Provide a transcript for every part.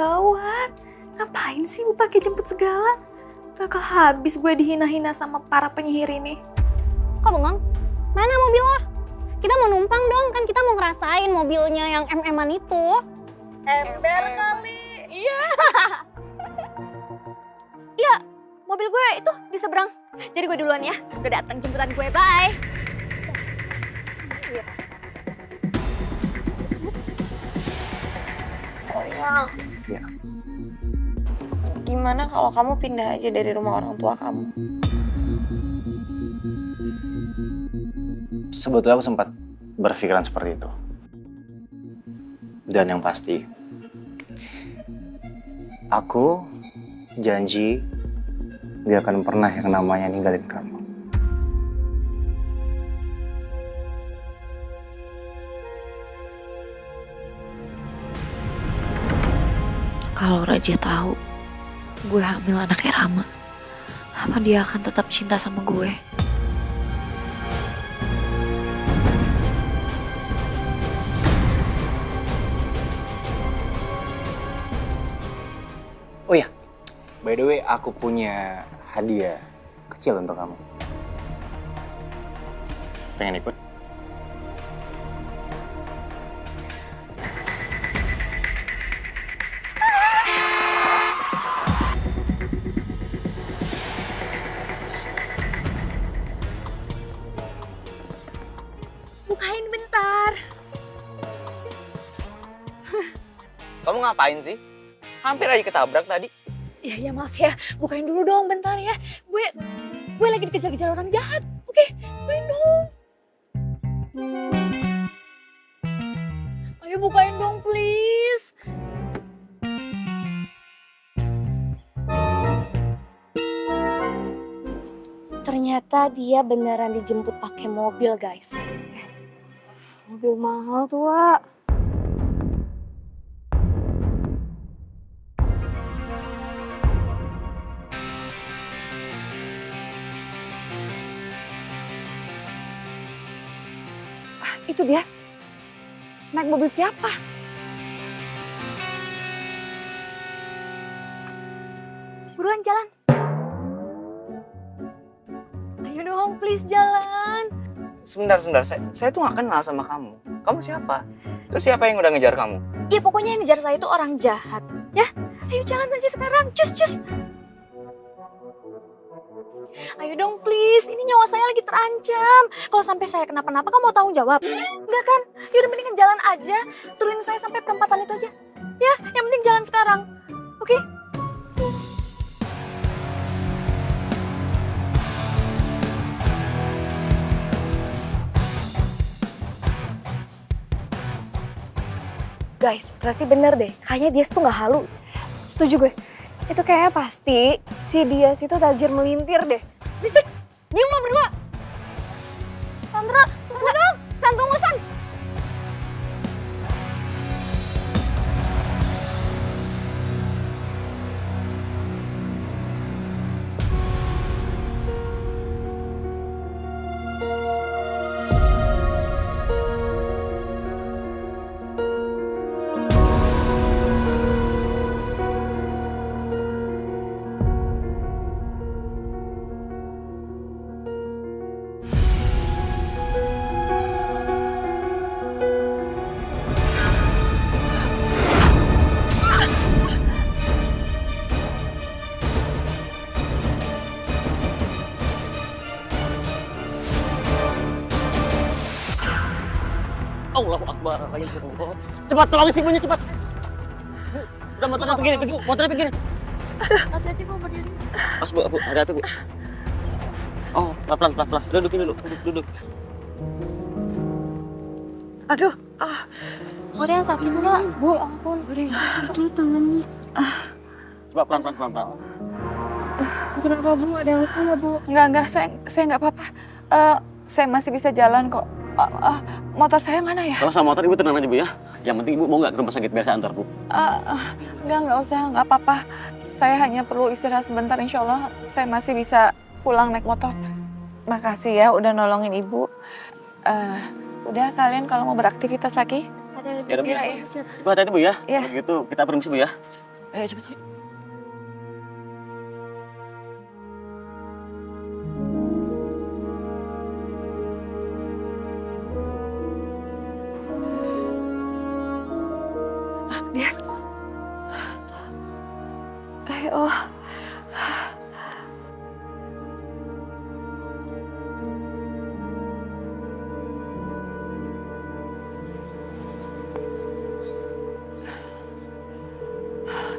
gawat. Ngapain sih Bu pakai jemput segala? Bakal habis gue dihina-hina sama para penyihir ini. Kok bengong? Mana mobilnya? Kita mau numpang dong, kan kita mau ngerasain mobilnya yang MM-an itu. Ember kali. Iya. Iya, mobil gue itu di seberang. Jadi gue duluan ya. Udah datang jemputan gue, bye. Ya. Gimana kalau kamu pindah aja dari rumah orang tua kamu? Sebetulnya aku sempat berpikiran seperti itu. Dan yang pasti, aku janji dia akan pernah yang namanya ninggalin kamu. Kalau Raja tahu gue hamil anaknya Rama, apa dia akan tetap cinta sama gue? Oh ya, by the way, aku punya hadiah kecil untuk kamu. Pengen ikut? Bukain bentar. Kamu ngapain sih? Hampir aja ketabrak tadi. Ya maaf ya, bukain dulu dong bentar ya. Gue lagi dikejar-kejar orang jahat. Oke, bukain dong. Ayo bukain dong please. Ternyata dia beneran dijemput pakai mobil, guys. Mobil mahal tuh, Wak. Itu dia. Naik mobil siapa? Buruan jalan. Ayo dong please jalan. Sebentar. Saya tuh gak kenal sama kamu. Kamu siapa? Terus siapa yang udah ngejar kamu? Ya pokoknya yang ngejar saya itu orang jahat. Ya, ayo jalan aja sekarang. Cus. Ayo dong please, ini nyawa saya lagi terancam. Kalau sampai saya kenapa-napa, kamu mau tanggung jawab? Enggak kan? Yaudah mendingan jalan aja. Turunin saya sampai perempatan itu aja. Ya, yang penting jalan sekarang. Oke? Please. Guys, berarti bener deh. Kayaknya Dias tuh gak halu. Setuju gue. Itu kayaknya pasti si Dias itu tajir melintir deh. Bisik, diam lo berdua. Sandra, tunggu dong. San, tunggu San. Allahu Akbar. Cepat tolongin si ibunya cepat. Udah motornya begini. Hati-hati Bu, berdiri. Mas bu, hati-hati bu. Oh, pelan. Dudukin dulu, duduk. Aduh, Udah sakit enggak? Bu, ampun. aduh tangannya. Coba pelan. Kenapa Bu? Ada yang luka nggak Bu? Enggak, saya nggak apa-apa. Saya masih bisa jalan kok. Motor saya mana ya? Kalau sama motor ibu tenang aja bu ya. Yang penting ibu mau nggak ke rumah sakit biar saya antar bu. Nggak usah, nggak apa-apa. Saya hanya perlu istirahat sebentar, insya Allah saya masih bisa pulang naik motor. Makasih ya udah nolongin Ibu. Udah kalian kalau mau beraktivitas lagi? Ya udah bu. Iya. Bu hati-hati bu ya. Iya. Begitu kita permisi bu ya. Cepet ayo. Bias. Ayo.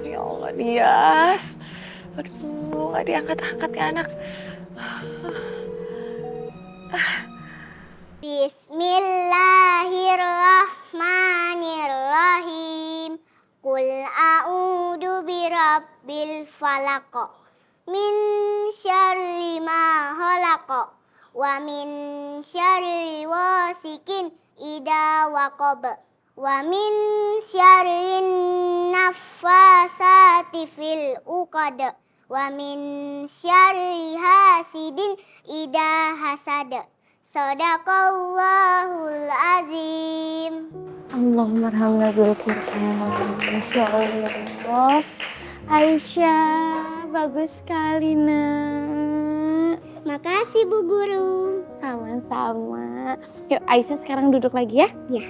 Ya Allah, Dias. Aduh, gak diangkat-angkat ya anak. Bismillahirrahmanirrahim. Qul a'udzu birabbil falaq. Min syarri ma khalaq. Wa min syarri wasikin idza waqab. Wa min syarri naffasati fil uqad. Wa min syarri hasidin idza hasad. Sadaqallahul azim. Allahumma arhamna bil Qur'an. Masya Allah. Aisyah, bagus sekali nak. Makasih Bu Guru. Sama-sama. Yuk Aisyah sekarang duduk lagi ya. Ya.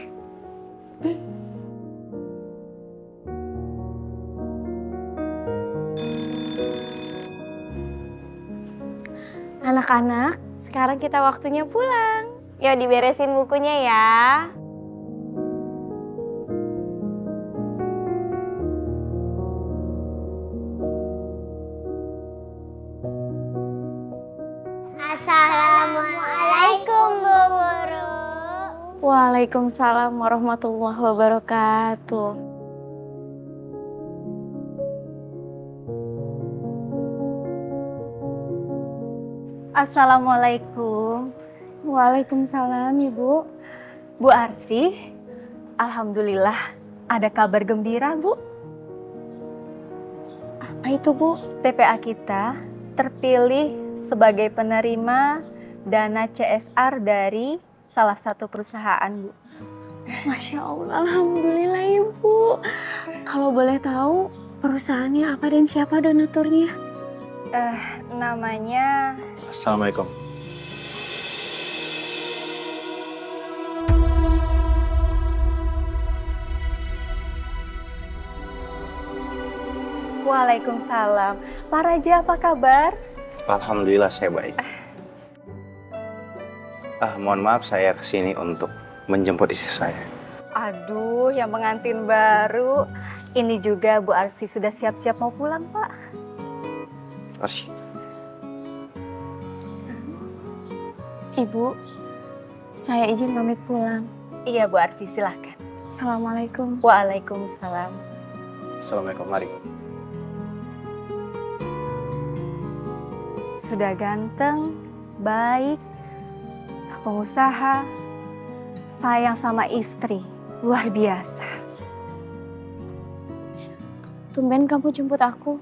Anak-anak, sekarang kita waktunya pulang. Yuk diberesin bukunya ya. Assalamualaikum Bu Guru. Waalaikumsalam warahmatullahi wabarakatuh. Assalamualaikum. Waalaikumsalam Ibu. Bu Arsy, alhamdulillah ada kabar gembira Bu. Apa itu Bu? TPA kita terpilih sebagai penerima dana CSR dari salah satu perusahaan Bu. Masya Allah, alhamdulillah Ibu. Kalau boleh tahu perusahaannya apa dan siapa donaturnya? Namanya Assalamualaikum. Waalaikumsalam. Pak Raja, apa kabar? Alhamdulillah saya baik. Mohon maaf saya kesini untuk menjemput istri saya. Aduh, yang pengantin baru. Ini juga Bu Arsy sudah siap-siap mau pulang, Pak. Arsy. Ibu, saya izin pamit pulang. Iya Bu Arsy, silahkan. Assalamualaikum. Waalaikumsalam. Assalamualaikum, mari. Sudah ganteng, baik, pengusaha, sayang sama istri, luar biasa. Tumben kamu jemput aku.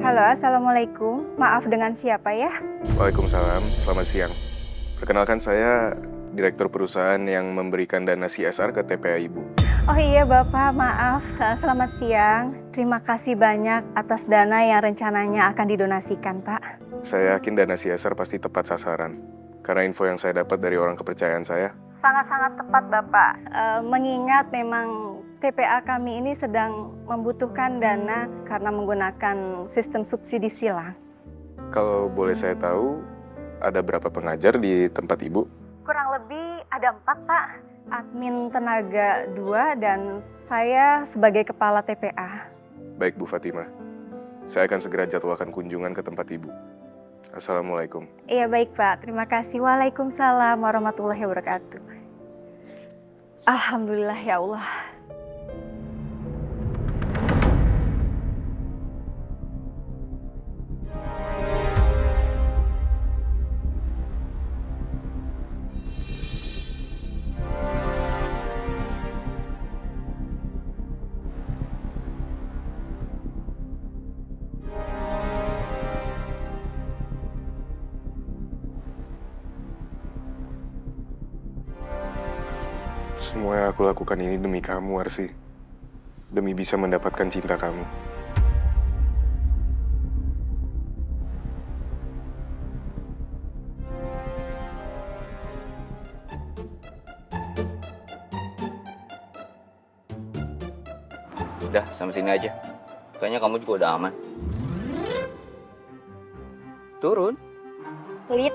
Halo, Assalamualaikum. Maaf dengan siapa ya? Waalaikumsalam, selamat siang. Perkenalkan saya Direktur Perusahaan yang memberikan dana CSR ke TPA Ibu. Oh iya Bapak, maaf. Selamat siang. Terima kasih banyak atas dana yang rencananya akan didonasikan, Pak. Saya yakin dana CSR pasti tepat sasaran. Karena info yang saya dapat dari orang kepercayaan saya. Sangat-sangat tepat Bapak. Mengingat memang TPA kami ini sedang membutuhkan dana karena menggunakan sistem subsidi silang. Kalau boleh saya tahu, ada berapa pengajar di tempat Ibu? Kurang lebih ada 4, Pak. Admin tenaga 2 dan saya sebagai kepala TPA. Baik Bu Fatimah, saya akan segera jadwalkan kunjungan ke tempat Ibu. Assalamualaikum. Iya baik Pak, terima kasih. Waalaikumsalam warahmatullahi wabarakatuh. Alhamdulillah ya Allah. Semua yang aku lakukan ini demi kamu, Arsi. Demi bisa mendapatkan cinta kamu. Udah, sampai sini aja. Kayaknya kamu juga udah aman. Turun. Pelit.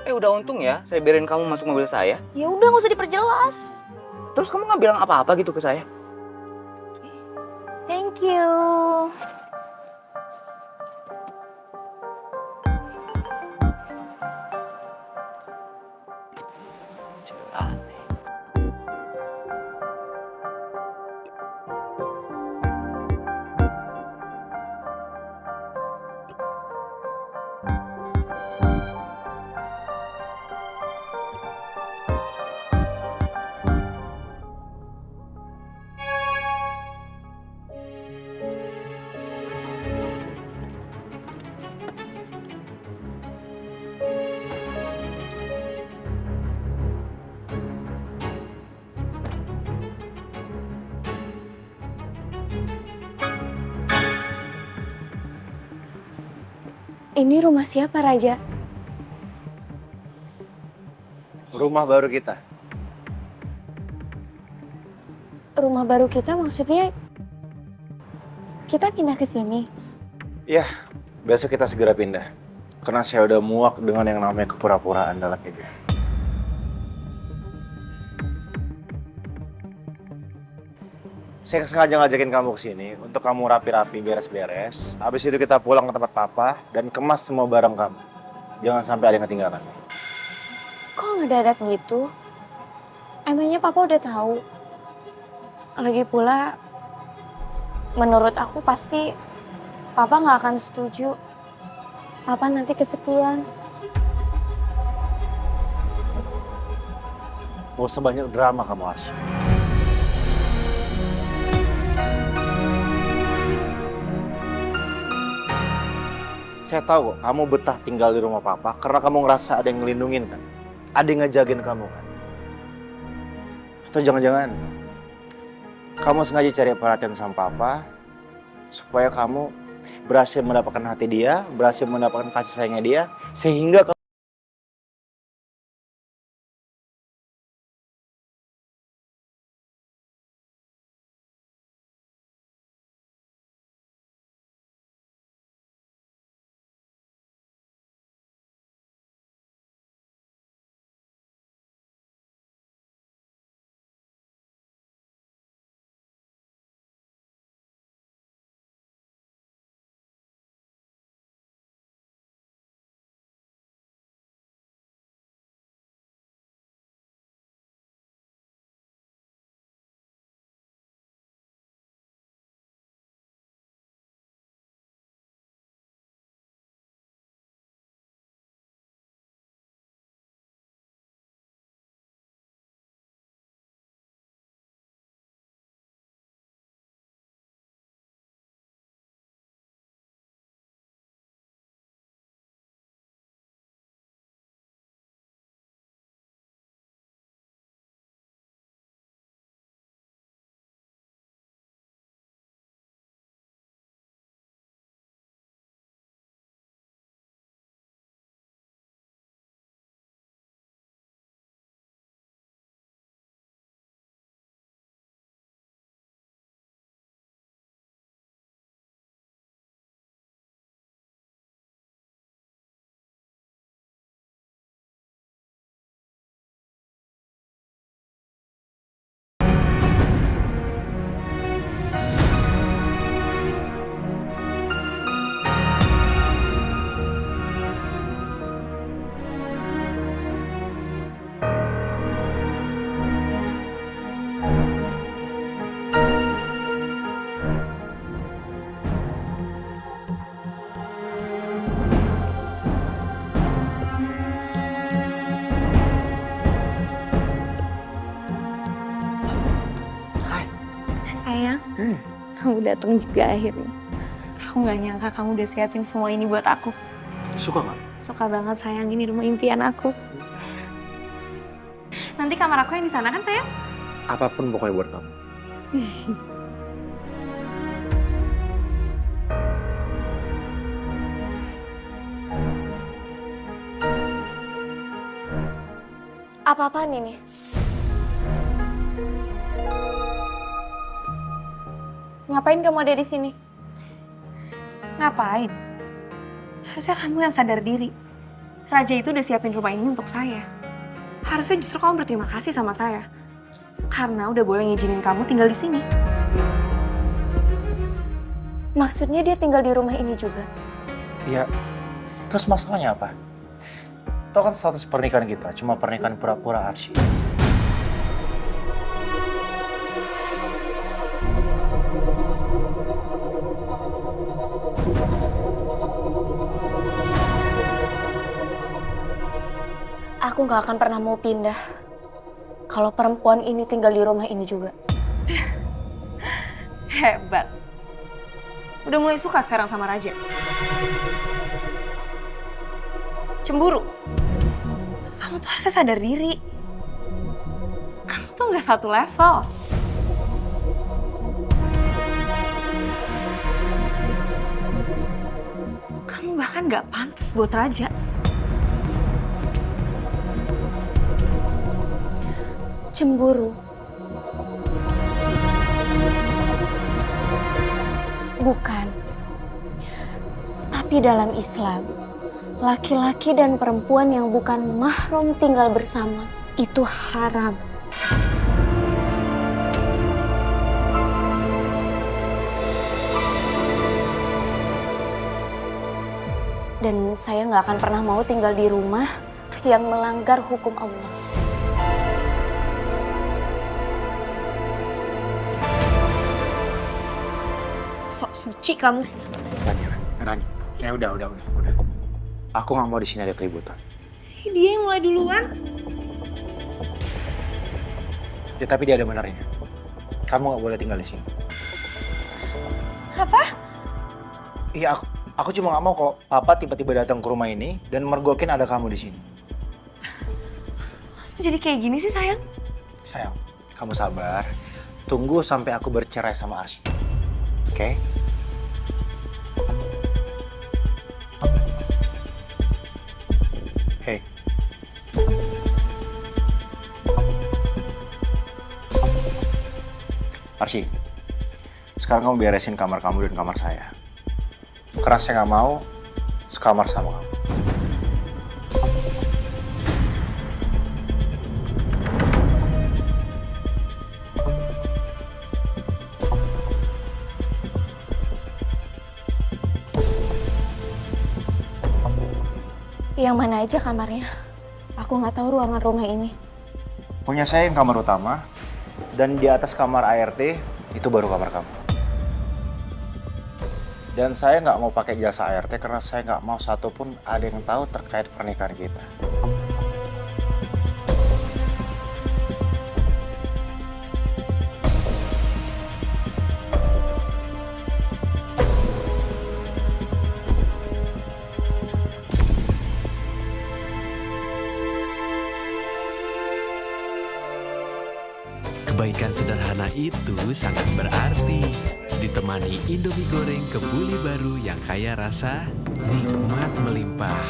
Udah untung ya, saya biarin kamu masuk mobil saya. Ya udah nggak usah diperjelas. Terus kamu nggak bilang apa-apa gitu ke saya? Thank you. Ini rumah siapa, Raja? Rumah baru kita. Rumah baru kita maksudnya kita pindah ke sini. Iya, besok kita segera pindah. Karena saya udah muak dengan yang namanya kepura-puraan dalam hidup. Saya sengaja ngajakin kamu ke sini untuk kamu rapi-rapi, beres-beres. Habis itu kita pulang ke tempat papa dan kemas semua barang kamu. Jangan sampai ada yang ketinggalan. Kok ngedadak gitu? Emangnya papa udah tahu? Lagi pula, menurut aku pasti papa nggak akan setuju. Papa nanti kesepian. Gak usah banyak drama kamu, Arsy. Saya tahu kamu betah tinggal di rumah papa karena kamu ngerasa ada yang ngelindungin kan? Ada yang ngejagain kamu kan? Atau jangan-jangan kamu sengaja cari perhatian sama papa supaya kamu berhasil mendapatkan hati dia, berhasil mendapatkan kasih sayangnya dia, sehingga kamu datang juga akhirnya. Aku nggak nyangka kamu udah siapin semua ini buat aku. Suka nggak? Suka banget sayang, ini rumah impian aku. Nanti kamar aku yang di sana kan sayang? Apapun pokoknya buat kamu. Apa-apaan ini? Ngapain kamu ada di sini? Ngapain? Harusnya kamu yang sadar diri. Raja itu udah siapin rumah ini untuk saya. Harusnya justru kamu berterima kasih sama saya. Karena udah boleh ngizinin kamu tinggal di sini. Maksudnya dia tinggal di rumah ini juga? Iya. Terus masalahnya apa? Tahu kan status pernikahan kita, cuma pernikahan pura-pura Arsy. Aku nggak akan pernah mau pindah kalau perempuan ini tinggal di rumah ini juga. Hebat. Udah mulai suka sekarang sama Raja. Cemburu. Kamu tuh harusnya sadar diri. Kamu tuh nggak satu level. Kamu bahkan nggak pantas buat Raja. Cemburu. Bukan. Tapi dalam Islam, laki-laki dan perempuan yang bukan mahram tinggal bersama itu haram. Dan saya nggak akan pernah mau tinggal di rumah yang melanggar hukum Allah. Sok suci kamu. Rani. Ya udah. Aku nggak mau di sini ada keributan. Dia yang mulai duluan. Ya, tapi dia ada benarnya. Kamu nggak boleh tinggal di sini. Apa? Iya, aku cuma nggak mau kalau papa tiba-tiba datang ke rumah ini dan mergokin ada kamu di sini. Jadi kayak gini sih sayang? Sayang, kamu sabar. Tunggu sampai aku bercerai sama Arsy. Oke? Hei. Arsy, sekarang kamu beresin kamar kamu dan kamar saya. Karena saya nggak mau sekamar sama kamu. Yang mana aja kamarnya? Aku nggak tahu ruangan rumah ini. Punya saya yang kamar utama, dan di atas kamar ART itu baru kamar kamu. Dan saya nggak mau pakai jasa ART karena saya nggak mau satupun ada yang tahu terkait pernikahan kita. Kebaikan sederhana itu sangat berarti. Ditemani Indomie goreng kebuli baru yang kaya rasa, nikmat melimpah.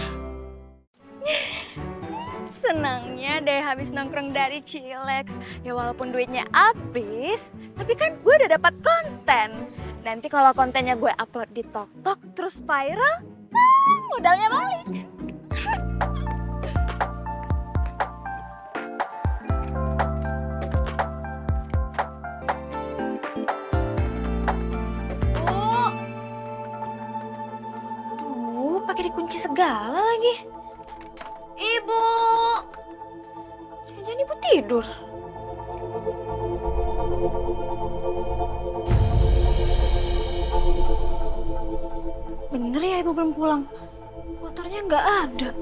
Senangnya deh habis nongkrong dari Chilex. Ya walaupun duitnya habis, tapi kan gue udah dapat konten. Nanti kalau kontennya gue upload di TokTok terus viral, modalnya balik. Pakai dikunci segala lagi. Ibu. Jangan-jangan ibu tidur. Bener ya ibu belum pulang. Motornya nggak ada.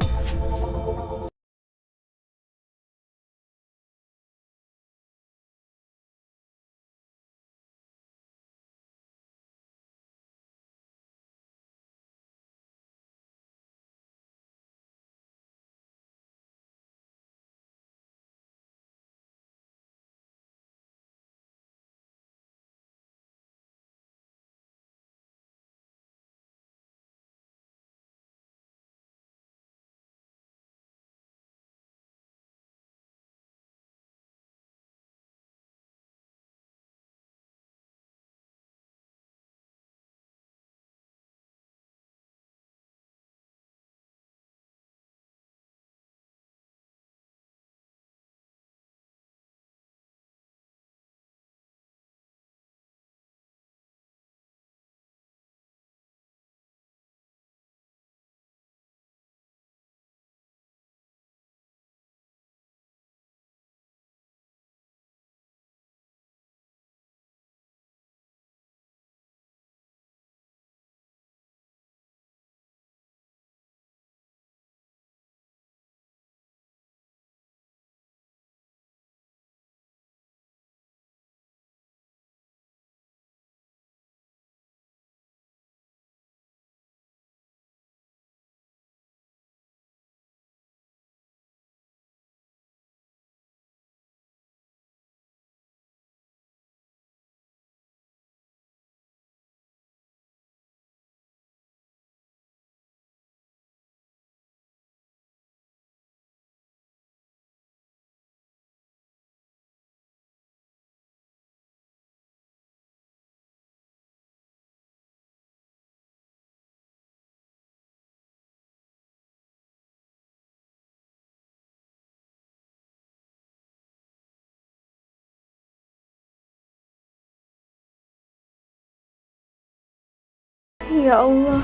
ya Allah,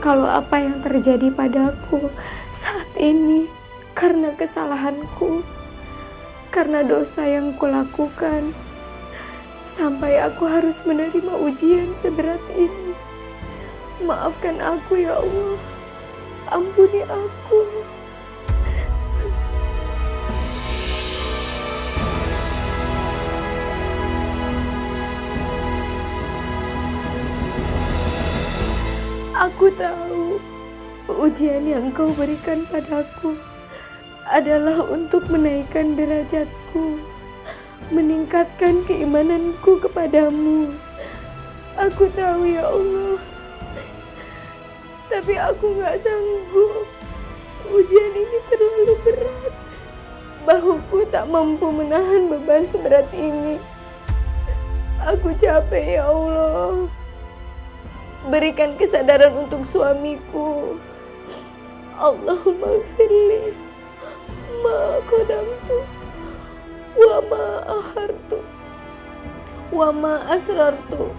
kalau apa yang terjadi padaku saat ini karena kesalahanku, karena dosa yang kulakukan, sampai aku harus menerima ujian seberat ini. Maafkan aku ya Allah, ampuni aku. Aku tahu ujian yang kau berikan padaku adalah untuk menaikkan derajatku, meningkatkan keimananku kepadamu. Aku tahu ya Allah, tapi aku gak sanggup. Ujian ini terlalu berat. Bahuku tak mampu menahan beban seberat ini. Aku capek ya Allah. Berikan kesadaran untuk suamiku. Allahumma gfirli ma qadamtu wa ma akhartu wa ma asrartu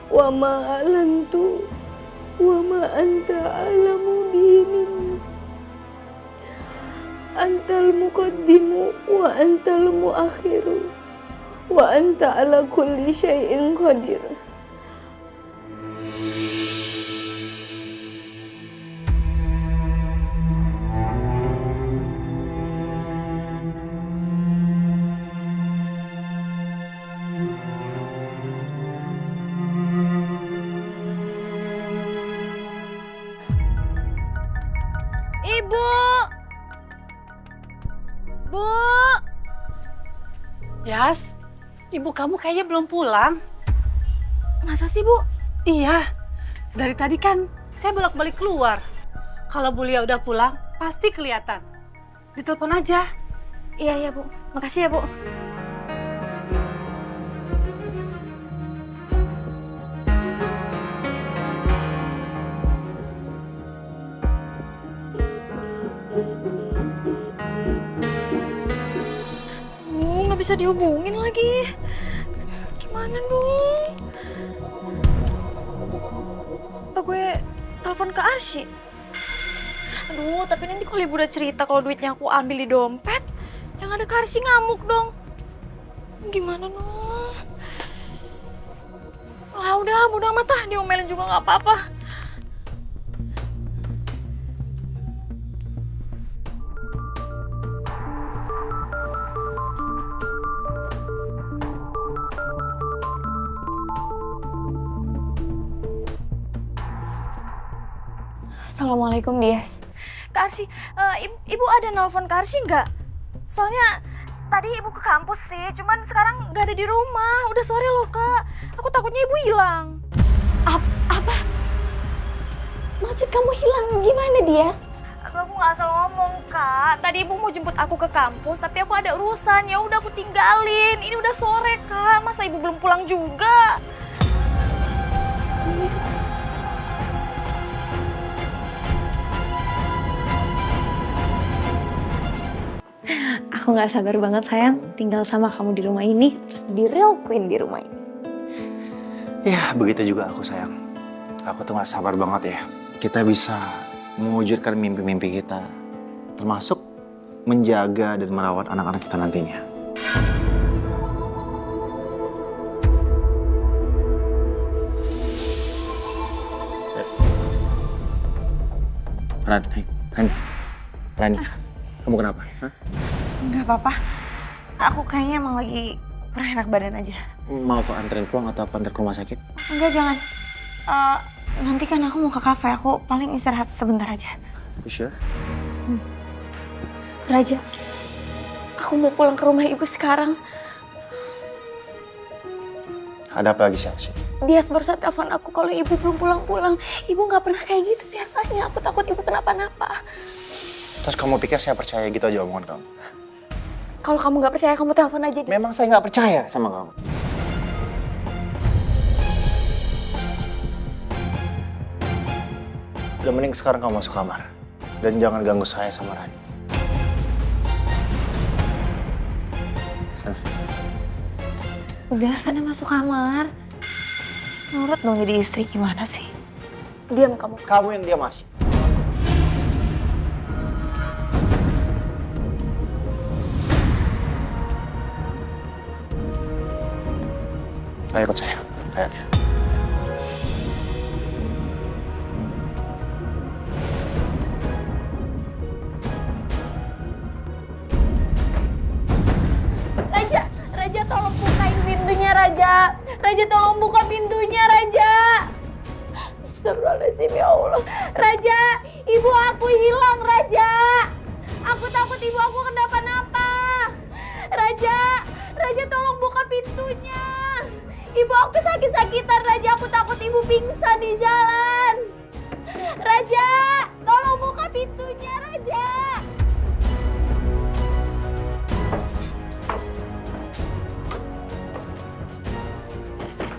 wa ma alantu wa ma anta alamu bihi minni. Antal muqaddimu wa antal muakhiru wa anta ala kulli syai'in qadir. Ibu! Bu! Yas, ibu kamu kayaknya belum pulang. Masa sih, Bu? Iya, dari tadi kan saya bolak-balik keluar. Kalau Bu Lia udah pulang, pasti kelihatan. Ditelepon aja. Iya, Bu. Makasih ya, Bu. Nggak bisa dihubungin lagi. Gimana dong? Apa gue telepon ke Arsy? Aduh, tapi nanti kalau ibu udah cerita kalau duitnya aku ambil di dompet, yang ada ke Arsy ngamuk dong. Gimana dong? Ah, udah, bodo amat ah, diomelin juga nggak apa-apa. Assalamualaikum, Dias. Kak Arsy, ibu ada nelpon Kak Arsy nggak? Soalnya tadi ibu ke kampus sih, cuman sekarang nggak ada di rumah. Udah sore loh, Kak. Aku takutnya ibu hilang. Apa? Maksud kamu hilang gimana, Dias? Aduh, aku nggak asal ngomong, Kak. Tadi ibu mau jemput aku ke kampus, tapi aku ada urusan. Ya udah aku tinggalin. Ini udah sore, Kak. Masa ibu belum pulang juga? Aku gak sabar banget sayang tinggal sama kamu di rumah ini, terus jadi real queen di rumah ini. Ya, begitu juga aku sayang. Aku tuh gak sabar banget ya. Kita bisa mewujudkan mimpi-mimpi kita. Termasuk menjaga dan merawat anak-anak kita nantinya. Rani, kamu kenapa? Hah? Enggak apa-apa. Aku kayaknya emang lagi kurang enak badan aja. Mau aku anterin pulang atau aku anter ke rumah sakit? Enggak, jangan. Nanti kan aku mau ke kafe, aku paling istirahat sebentar aja. You sure? Raja, aku mau pulang ke rumah ibu sekarang. Ada apa lagi sih? Dias barusan telepon aku kalau ibu belum pulang-pulang. Ibu nggak pernah kayak gitu biasanya. Aku takut ibu kenapa-napa. Terus kamu pikir saya percaya gitu aja omongan kamu? Kalau kamu nggak percaya, kamu telepon aja. Memang saya nggak percaya sama kamu. Udah mending sekarang kamu masuk kamar. Dan jangan ganggu saya sama Rani. Sana. Udah, sana masuk kamar. Nurut dong jadi istri, gimana sih? Diam kamu. Kamu yang diam, Mas. Ayo ikut saya. Ayo. Raja tolong bukain pintunya, Raja. Raja tolong buka pintunya, Raja. Astagfirullahaladzim, ya Allah. Raja, ibu aku hilang, Raja. Aku takut ibu aku kenapa-napa. Raja tolong buka pintunya. Ibu aku sakit-sakitan, Raja. Aku takut ibu pingsan di jalan. Raja, tolong buka pintunya, Raja.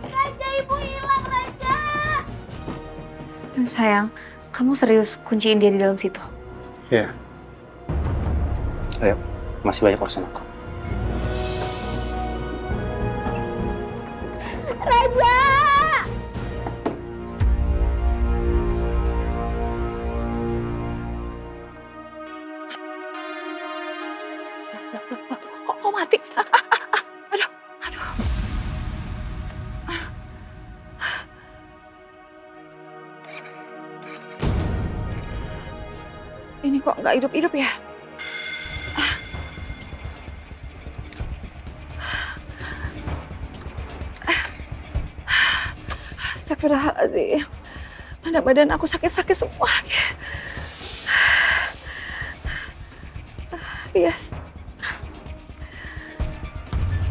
Raja, ibu hilang, Raja. Sayang, kamu serius kunciin dia di dalam situ? Iya. Ayo, masih banyak urusan aku. Raja! Kok mati? Aduh. Ini kok nggak hidup-hidup ya? Astagfirullahaladzim. Mana badan aku sakit-sakit semua lagi. Yes.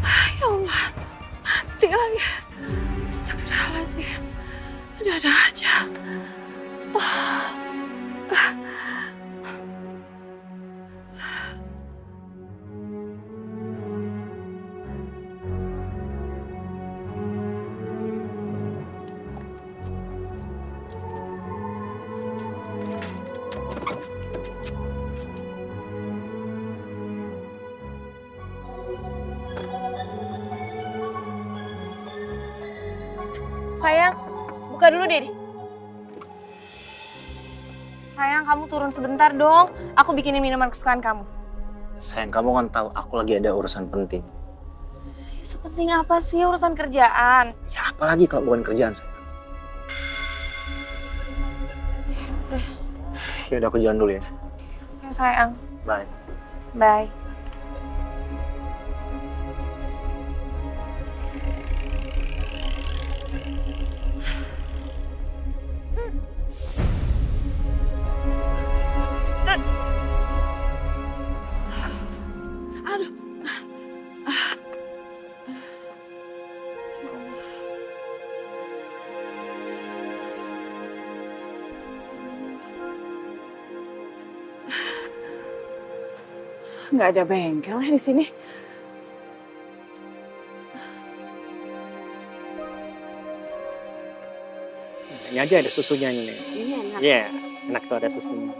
Ya Allah, mati lagi. Astagfirullahaladzim. Ada-ada aja. Sayang, buka dulu deh. Sayang, kamu turun sebentar dong. Aku bikinin minuman kesukaan kamu. Sayang, kamu kan tahu aku lagi ada urusan penting. Sepenting apa sih urusan kerjaan? Ya apalagi kalau bukan kerjaan, sayang. Ya udah, aku jalan dulu ya. Ya, sayang. Bye. Bye. Nggak ada bengkel ya di sini. Ini aja ada susunya ini. Ini enak. Iya, enak tuh ada susunya.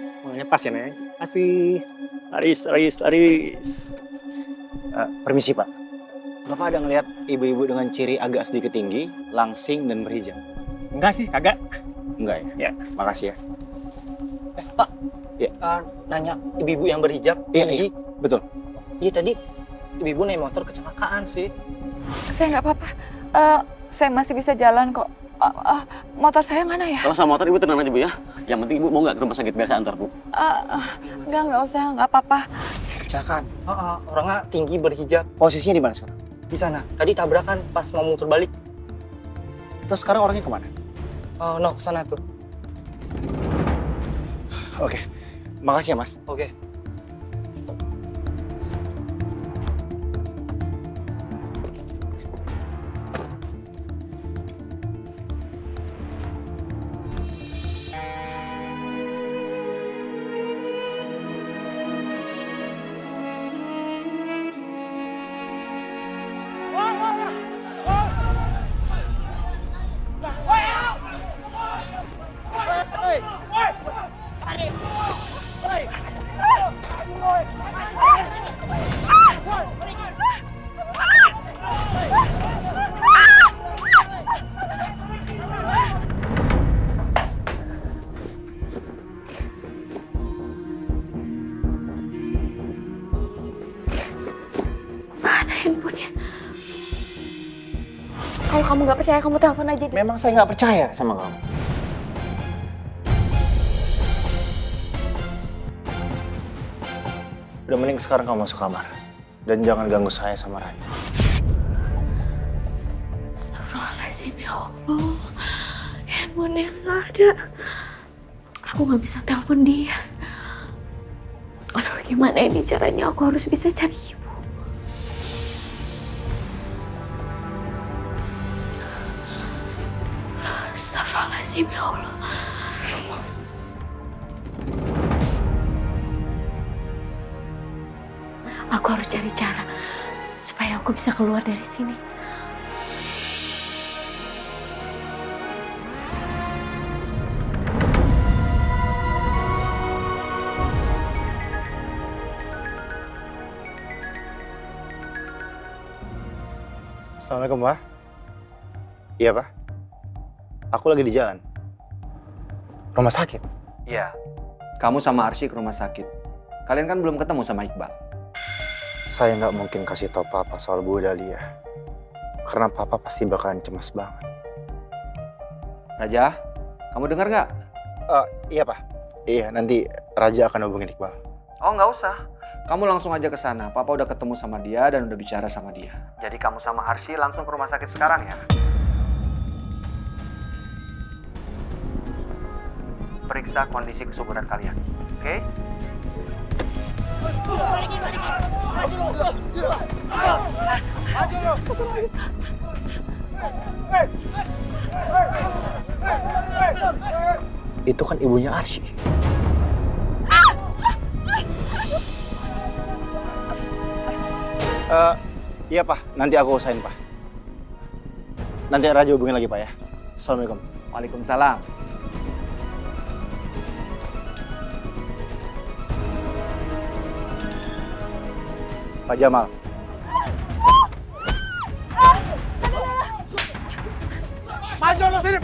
Semuanya pas ya, Nek. Kasih. Laris. Permisi, Pak. Bapak ada ngelihat ibu-ibu dengan ciri agak sedikit tinggi, langsing, dan berhijab? Enggak sih, kagak. Enggak ya? Ya. Makasih ya. Pak, Ya. nanya ibu-ibu yang berhijab Iya, tinggi. betul. Iya tadi ibu-ibu naik motor kecelakaan sih. Saya nggak apa-apa. Saya masih bisa jalan kok. Motor saya mana ya? Kalau sama motor ibu tenang aja, Bu ya. Yang penting ibu mau nggak ke rumah sakit biar saya antar, Bu. Nggak usah, nggak apa-apa. Kecelakaan. Orangnya tinggi berhijab Posisinya di mana sekarang? di sana. Tadi tabrakan pas mau muter balik. Terus sekarang orangnya kemana? No, ke sana tuh. Oke. Makasih ya, Mas. Oke. Kalau kamu nggak percaya, kamu telepon aja. Memang saya nggak percaya sama kamu. Udah mending sekarang kamu masuk kamar. Dan jangan ganggu saya sama Rani. Astagfirullahaladzim, ya Allah. Handphone yang nggak ada. Aku nggak bisa telepon dia. Aduh, gimana ini caranya? Aku harus bisa cari ibu. Astagfirullahaladzim, ya Allah. Aku harus cari cara supaya aku bisa keluar dari sini. Assalamualaikum, Pak. Iya, Pak. Aku lagi di jalan. Rumah sakit? Iya. Kamu sama Arsy ke rumah sakit. Kalian kan belum ketemu sama Iqbal. Saya nggak mungkin kasih tau Papa soal Bu Dahlia. Karena Papa pasti bakalan cemas banget. Raja, kamu dengar nggak? Iya, Pak. Iya, nanti Raja akan hubungin Iqbal. Oh, nggak usah. Kamu langsung aja ke sana. Papa udah ketemu sama dia dan udah bicara sama dia. Jadi kamu sama Arsy langsung ke rumah sakit sekarang ya. Periksa kondisi kesuburan kalian. Oke? Itu kan ibunya Arsy. Iya, Pak. Nanti aku usahain, Pak. Nanti Raja hubungin lagi, Pak, ya. Assalamualaikum. Waalaikumsalam. Pak Jamal. Maju lo sini.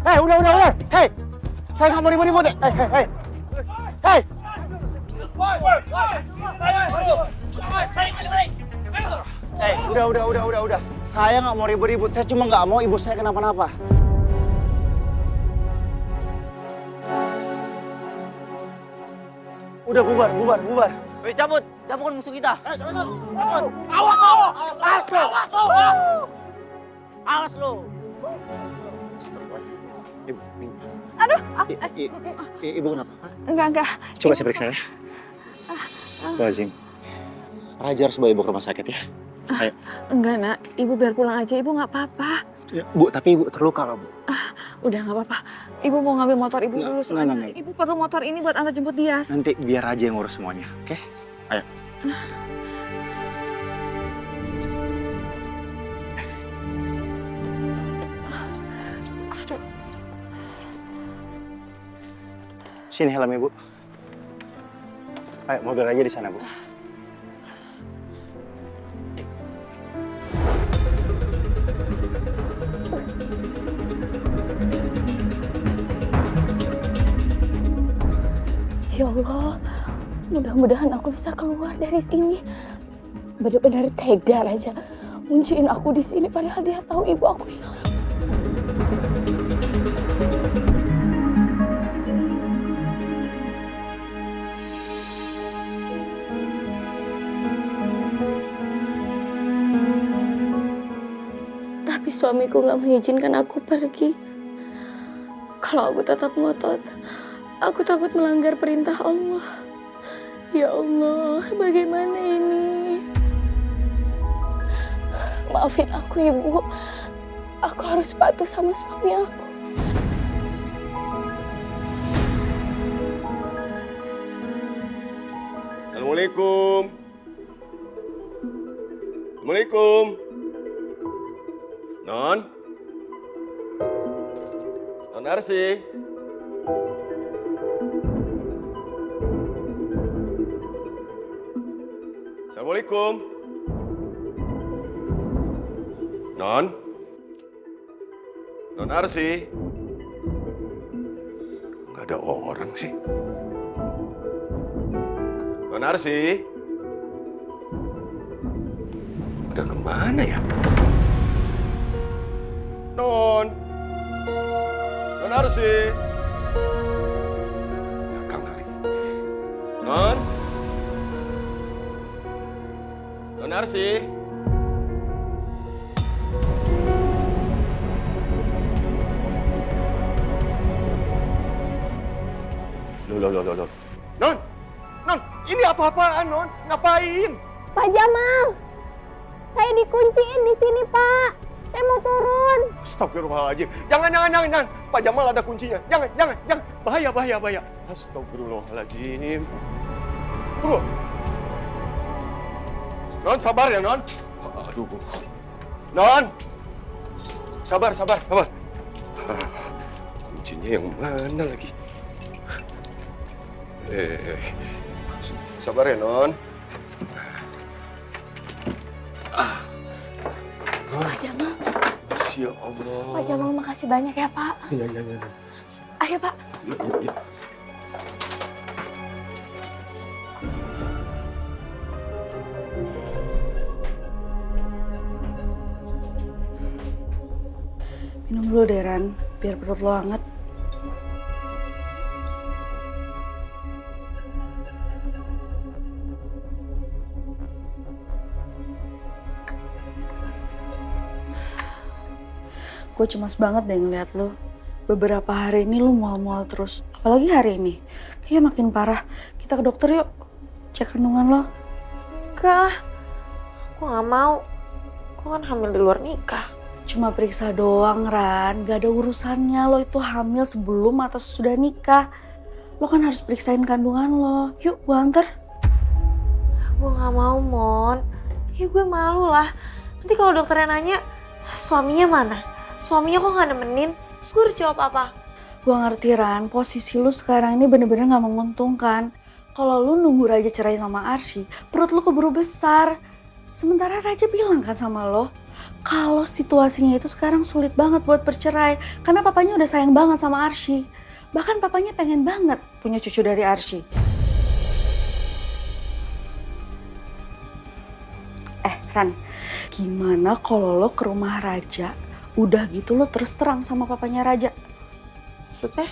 Hei, udah. Hei, saya nggak mau ribut-ribut ya. Hei. Hei, udah. Saya nggak mau ribut-ribut. Saya cuma nggak mau ibu saya kenapa-napa. Udah bubar. Woi, cabut. Dia bukan musuh kita. Awas lo. Ibu. Aduh. Ibu kenapa? Enggak. Coba saya periksa ya. Lazim. Raja harus bawa ibu ke rumah sakit ya. Ayo. Enggak, Nak. Ibu biar pulang aja. Ibu nggak apa-apa. Ya, Bu, tapi ibu terluka loh, Bu. Udah nggak apa-apa. Ibu mau ngambil motor ibu dulu soalnya. Enggak. Ibu perlu motor ini buat antar jemput Dias. Nanti biar Raja yang ngurus semuanya, oke? Ayo. Aduh. Sini helmnya, Bu. Ayo, mobil Raja di sana, Bu. Ya Allah, mudah-mudahan aku bisa keluar dari sini. Benar-benar tega Raja ngunciin aku di sini padahal dia tahu ibu aku hilang. Tapi suamiku nggak mengizinkan aku pergi. Kalau aku tetap ngotot, aku takut melanggar perintah Allah. Ya Allah, bagaimana ini? Maafin aku, Ibu. Aku harus patuh sama suami aku. Assalamualaikum. Assalamualaikum. Non Arsy. Assalamualaikum. Non? Non Arsi? Nggak ada orang sih. Non Arsi? Udah kemana ya? Non? Non Arsi? Belakang kali. Non? Non Arsi? Loh. Non! Non! Ini apa-apaan, Non? Ngapain? Pak Jamal, saya dikunciin di sini, Pak. Saya mau turun. Astagfirullahaladzim. Jangan. Pak Jamal ada kuncinya. Jangan. Bahaya. Astagfirullahaladzim. Tunggu. Non, sabar ya, Non. Aduh. Non! Sabar. Kuncinya yang mana lagi? Sabar ya, Non. Pak Jamal. Ya Allah. Pak Jamal, makasih banyak ya, Pak. Iya. Ayo, Pak. Yuk. Minum dulu deh, Ran, biar perut lo hangat. Gue cemas banget deh ngeliat lo. Beberapa hari ini lo mual-mual terus. Apalagi hari ini. Kayaknya makin parah. Kita ke dokter yuk. Cek kandungan lo. Enggak, aku nggak mau. Aku kan hamil di luar nikah. Cuma periksa doang, Ran. Gak ada urusannya lo itu hamil sebelum atau sesudah nikah. Lo kan harus periksain kandungan lo. Yuk, gue anter. Gue nggak mau, Mon. Ya gue malu lah. Nanti kalau dokternya nanya, suaminya mana? Suaminya kok nggak nemenin? Terus gue harus jawab apa? Gue ngerti, Ran. Posisi lu sekarang ini bener-bener gak menguntungkan. Kalau lu nunggu Raja cerai sama Arsy, perut lu keburu besar. Sementara Raja bilang kan sama lo, kalau situasinya itu sekarang sulit banget buat bercerai. Karena papanya udah sayang banget sama Arsy. Bahkan papanya pengen banget punya cucu dari Arsy. Ran, gimana kalau lo ke rumah Raja, udah gitu lo terus terang sama papanya Raja? Maksudnya?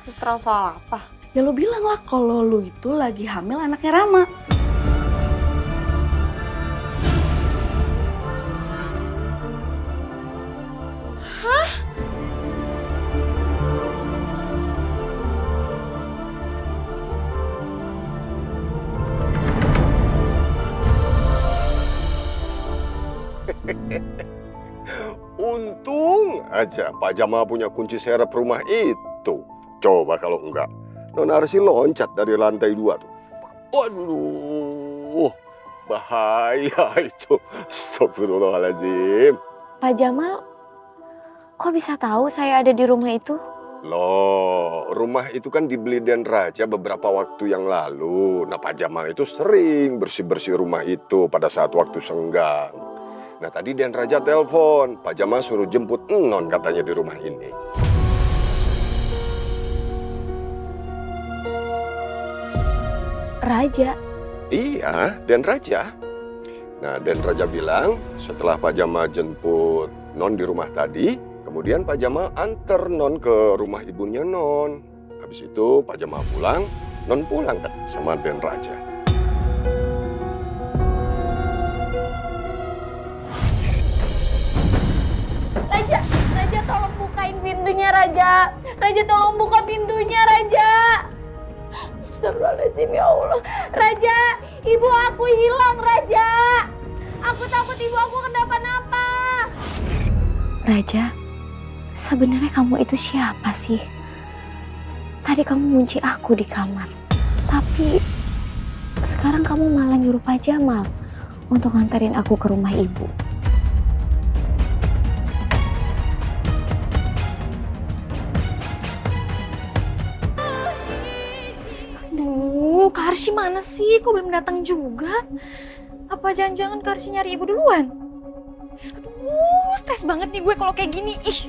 Terus terang soal apa? Ya lo bilang lah kalau lo itu lagi hamil anaknya Rama. Hah? Untung aja Pak Jamal punya kunci serep rumah itu. Coba kalau enggak, Non Arsy loncat dari lantai 2 tuh. Waduh, bahaya itu. Astagfirullahaladzim. Pak Jamal, kok bisa tahu saya ada di rumah itu? Loh, rumah itu kan dibeli Den Raja beberapa waktu yang lalu. Nah, Pak Jamal itu sering bersih-bersih rumah itu pada saat waktu senggang. Nah, tadi Den Raja telepon, Pak Jamal suruh jemput Non katanya di rumah ini. Raja? Iya, Den Raja. Nah, Den Raja bilang setelah Pak Jamal jemput Non di rumah tadi, kemudian Pak Jamal anter Non ke rumah ibunya Non. Habis itu Pak Jamal pulang, Non pulang kan sama Den Raja. Raja tolong bukain pintunya, Raja. Raja tolong buka pintunya, Raja. Astagfirullahaladzim, ya Allah. Raja, ibu aku hilang, Raja. Aku takut ibu aku kenapa-napa. Raja, sebenarnya kamu itu siapa sih? Tadi kamu ngunci aku di kamar. Tapi sekarang kamu malah nyuruh Pak Jamal untuk nganterin aku ke rumah ibu. Aduh, Kak Arsy mana sih? Kok belum datang juga? Apa jangan-jangan Kak Arsy nyari ibu duluan? Aduh, stres banget nih gue kalau kayak gini. Ih.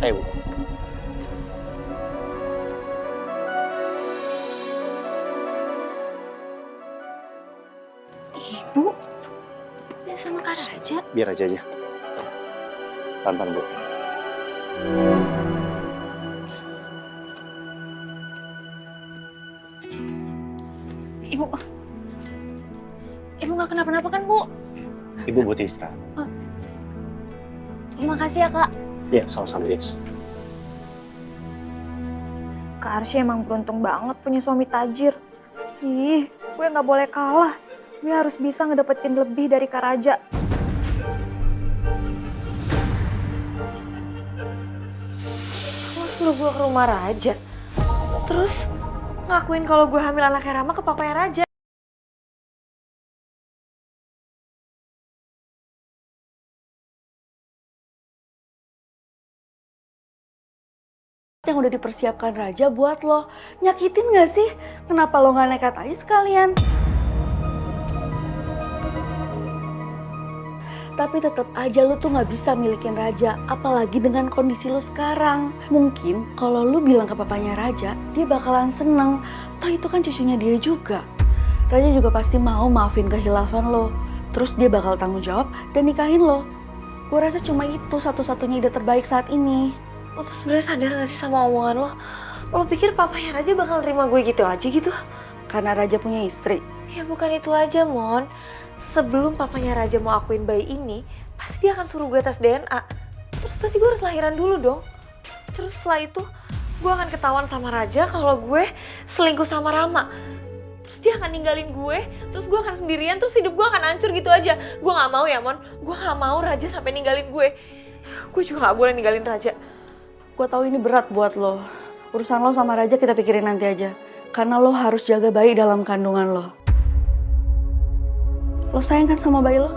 Ayo, Bu. Ibu, bisa sama Kak Raja? Biar aja. Pelan-pelan, Bu. Ibu nggak kenapa-napa kan, Bu? Ibu butuh istirahat. Makasih ya, Kak. Ya, sama-sama, Yes. Kak Arsy emang beruntung banget punya suami tajir. Ih, gue nggak boleh kalah. Gue harus bisa ngedapetin lebih dari Kak Raja. Lo suruh gue ke rumah Raja, terus ngakuin kalau gue hamil anaknya Rama ke papanya Raja. Yang udah dipersiapkan Raja buat lo, nyakitin gak sih? Kenapa lo gak nekat aja sekalian? Tapi tetap aja lo tuh gak bisa milikin Raja, apalagi dengan kondisi lo sekarang. Mungkin kalau lo bilang ke papanya Raja, dia bakalan seneng. Toh itu kan cucunya dia juga. Raja juga pasti mau maafin kehilafan lo. Terus dia bakal tanggung jawab dan nikahin lo. Gue rasa cuma itu satu-satunya ide terbaik saat ini. Lo tuh sebenarnya sadar gak sih sama omongan lo? Lo pikir papanya Raja bakal nerima gue gitu aja gitu? Karena Raja punya istri. Ya bukan itu aja, Mon. Sebelum papanya Raja mau akuin bayi ini, pasti dia akan suruh gue tes DNA. Terus berarti gue harus lahiran dulu dong. Terus setelah itu, gue akan ketahuan sama Raja kalau gue selingkuh sama Rama. Terus dia akan ninggalin gue, terus gue akan sendirian, terus hidup gue akan hancur gitu aja. Gue gak mau ya, Mon. Gue gak mau Raja sampai ninggalin gue. Gue juga gak boleh ninggalin Raja. Gue tahu ini berat buat lo. Urusan lo sama Raja kita pikirin nanti aja. Karena lo harus jaga bayi dalam kandungan lo. Lo sayang kan sama bayi lo?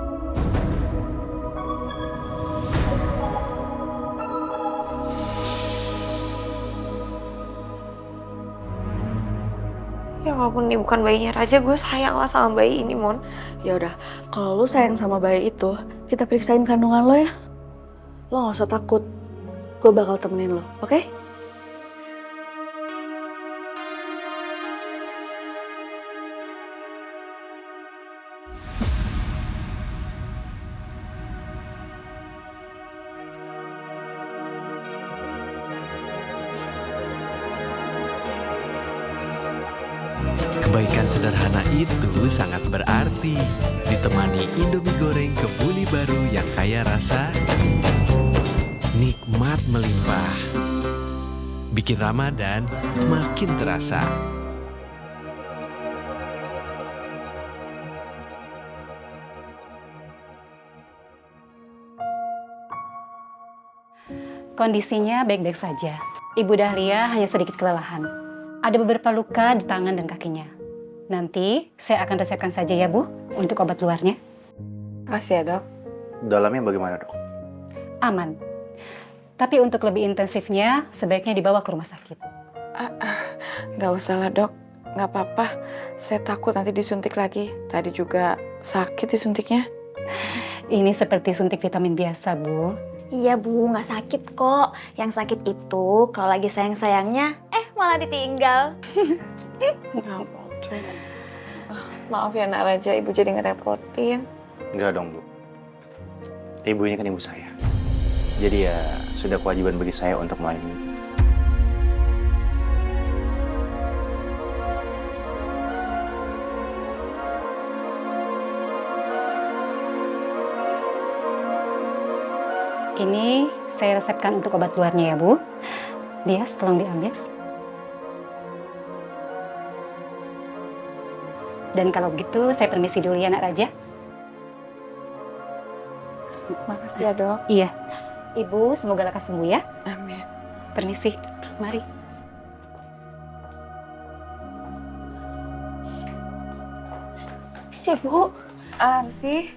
Ya walaupun ini bukan bayinya Raja, gue sayang lah sama bayi ini, Mon. Ya udah, kalau lo sayang sama bayi itu, kita periksain kandungan lo ya. Lo gak usah takut. Gue bakal temenin lo, oke? Kebaikan sederhana itu sangat berarti. Ditemani Indomie goreng kebuli baru yang kaya rasa, nikmat melimpah. Bikin Ramadan makin terasa. Kondisinya baik-baik saja. Ibu Dahlia hanya sedikit kelelahan. Ada beberapa luka di tangan dan kakinya. Nanti saya akan resepkan saja ya, Bu, untuk obat luarnya. Makasih ya, Dok. Dalamnya bagaimana, Dok? Aman. Tapi untuk lebih intensifnya, sebaiknya dibawa ke rumah sakit. Nggak usah lah, Dok. Nggak apa-apa. Saya takut nanti disuntik lagi. Tadi juga sakit disuntiknya. Ini seperti suntik vitamin biasa, Bu. Iya, Bu, nggak sakit kok. Yang sakit itu kalau lagi sayang-sayangnya, malah ditinggal. Maaf ya, Nak Raja. Ibu jadi ngerepotin. Enggak dong, Bu. Ibu ini kan ibu saya. Jadi ya sudah kewajiban bagi saya untuk melayani. Ini saya resepkan untuk obat luarnya ya, Bu. Dia tolong diambil. Dan kalau begitu saya permisi dulu ya, Nak Raja. Makasih ya, Dok. Iya. Ibu, semoga lekas sembuh ya. Amin. Permisi. Mari. Ibu, Arsy.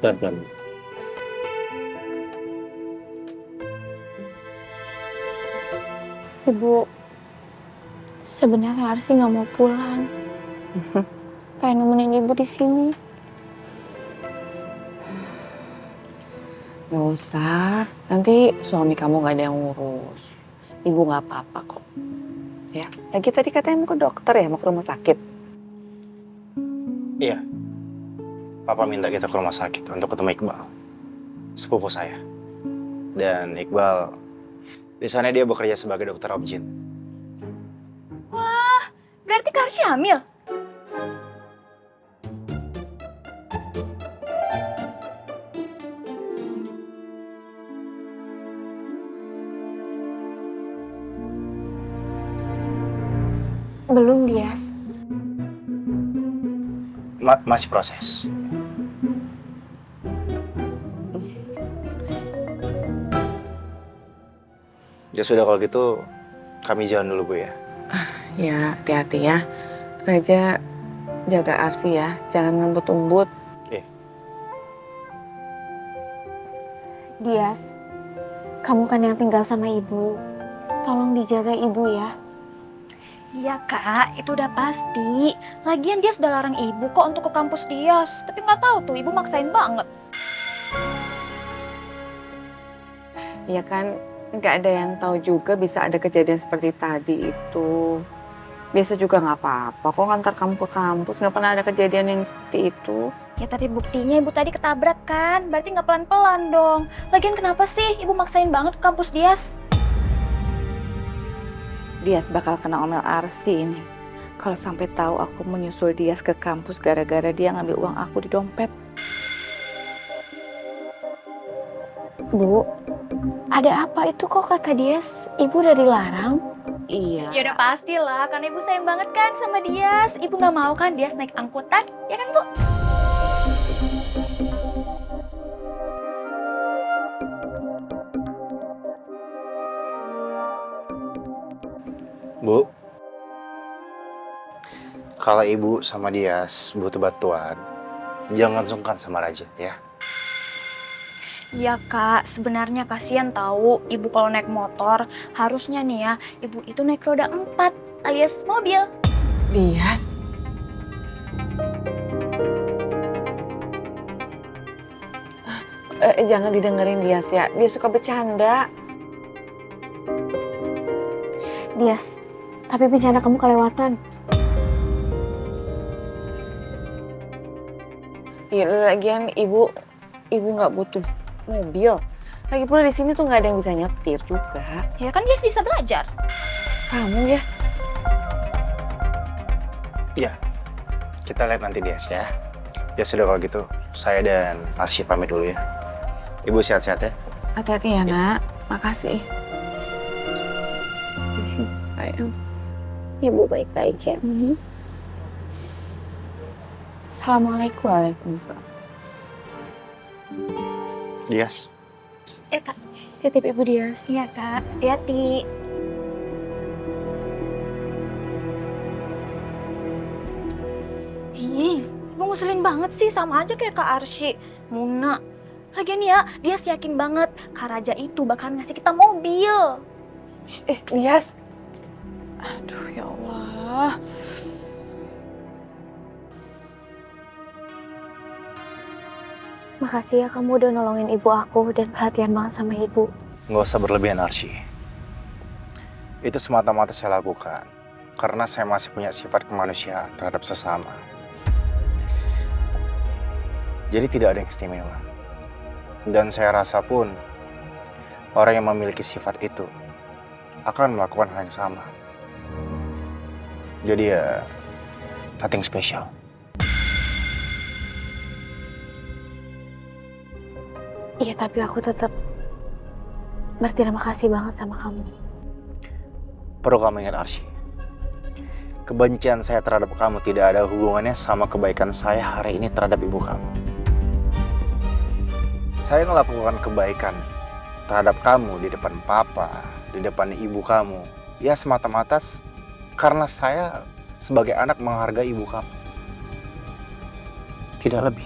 Pelan-pelan. Ibu, sebenarnya Arsi nggak mau pulang. Pengen nemenin ibu di sini. Nggak usah, nanti suami kamu nggak ada yang ngurus. Ibu nggak apa-apa kok. Ya, lagi tadi katanya mau ke dokter ya, mau ke rumah sakit. Iya. Papa minta kita ke rumah sakit untuk ketemu Iqbal, sepupu saya. Dan Iqbal, di sana dia bekerja sebagai dokter objin. Wah, berarti Kak Arsy hamil? Belum, Dias. Masih proses. Ya sudah kalau gitu, kami jalan dulu Bu ya. Ya, hati-hati ya. Raja jaga Arsi ya, jangan ngembut-umbut. Dias, kamu kan yang tinggal sama ibu. Tolong dijaga ibu ya. Iya Kak, itu udah pasti. Lagian dia sudah larang ibu kok untuk ke kampus Dias. Tapi nggak tahu tuh, ibu maksain banget. Ya kan, nggak ada yang tahu juga bisa ada kejadian seperti tadi itu. Biasa juga nggak apa-apa kok ngantar kamu ke kampus, nggak pernah ada kejadian yang seperti itu. Ya tapi buktinya ibu tadi ketabrak kan, berarti nggak pelan-pelan dong. Lagian kenapa sih ibu maksain banget ke kampus Dias? Dias bakal kena omel Arsi ini. Kalau sampai tahu aku menyusul Dias ke kampus gara-gara dia ngambil uang aku di dompet. Bu, ada apa itu kok kata Dias? Ibu udah dilarang? Iya. Ya udah pastilah, karena ibu sayang banget kan sama Dias. Ibu nggak mau kan Dias naik angkutan, ya kan Bu? Bu, kalau ibu sama Dias butuh bantuan, jangan sungkan sama Raja ya. Iya Kak, sebenarnya kasihan tahu ibu kalau naik motor. Harusnya nih ya, ibu itu naik roda 4 alias mobil. Dias? Jangan didengerin Dias ya, dia suka bercanda. Dias, tapi bencana kamu kelewatan. Iya, lagian ibu nggak butuh mobil. Lagi pula di sini tuh nggak ada yang bisa nyetir juga. Ya kan Dias bisa belajar. Kamu ya? Iya, kita lihat nanti Dias ya. Ya sudah kalau gitu, saya dan Arsy pamit dulu ya. Ibu sehat-sehat ya. Hati-hati ya nak, makasih. Sayang. Ibu baik-baik ya. Assalamualaikum. Waalaikumsalam. Dias. Ya Kak. Titip Ibu Dias. Iya Kak, hati-hati. Ih, ibu nguselin banget sih, sama aja kayak Kak Arsy. Muna. Lagian ya, Dias yakin banget Kak Raja itu bakalan ngasih kita mobil. Dias. Aduh ya Allah. Makasih ya kamu udah nolongin ibu aku dan perhatian banget sama ibu. Nggak usah berlebihan Arsy. Itu semata-mata saya lakukan karena saya masih punya sifat kemanusiaan terhadap sesama. Jadi tidak ada yang istimewa. Dan saya rasa pun orang yang memiliki sifat itu akan melakukan hal yang sama. Jadi ya, nothing special. Iya, tapi aku tetap berterima kasih banget sama kamu. Perlu kamu ingat Arsy, kebencian saya terhadap kamu tidak ada hubungannya sama kebaikan saya hari ini terhadap ibu kamu. Saya melakukan kebaikan terhadap kamu di depan papa, di depan ibu kamu. Ya semata-mata karena saya sebagai anak menghargai ibu kamu. Tidak lebih.